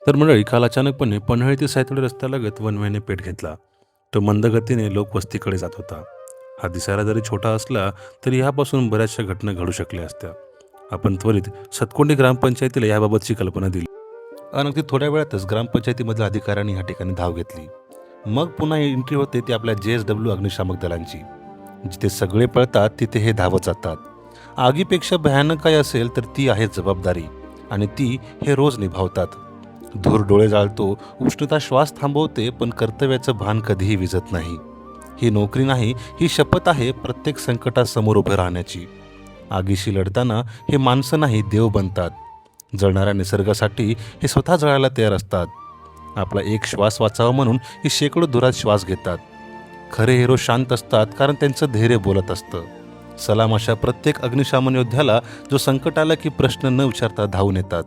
तर मंडळी काल अचानकपणे पन्हाळी ते सायतळे रस्त्यालगत वनव्याने पेट घेतला. तो मंद गतीने लोकवस्तीकडे जात होता. हा दिसायला जरी छोटा असला तरी ह्यापासून बऱ्याचशा घटना घडू शकल्या असत्या. आपण त्वरित सतकोंडी ग्रामपंचायतीला याबाबतची कल्पना दिली आणि अगदी थोड्या वेळातच ग्रामपंचायतीमधील अधिकाऱ्यांनी ह्या ठिकाणी धाव घेतली. मग पुन्हा एंट्री होते ती आपल्या JSW अग्निशामक दलांची. जिथे सगळे पळतात तिथे हे धावत जातात. आगीपेक्षा भयानक काय असेल तर ती आहे जबाबदारी, आणि ती हे रोज निभावतात. धूर डोळे जाळतो, उष्णता श्वास थांबवते, पण कर्तव्याचं भान कधीही विझत नाही. ही नोकरी नाही, ही शपथ आहे प्रत्येक संकटासमोर उभं राहण्याची. आगीशी लढताना हे माणसं नाही देव बनतात. जळणाऱ्या निसर्गासाठी हे स्वतः जळायला तयार असतात. आपला एक श्वास वाचावा म्हणून हे शेकडो धुरात श्वास घेतात. खरे हिरो शांत असतात कारण त्यांचं धैर्य बोलत असतं. सलाम अशा प्रत्येक अग्निशमन योद्ध्याला जो संकट आलं की प्रश्न न विचारता धावून येतात.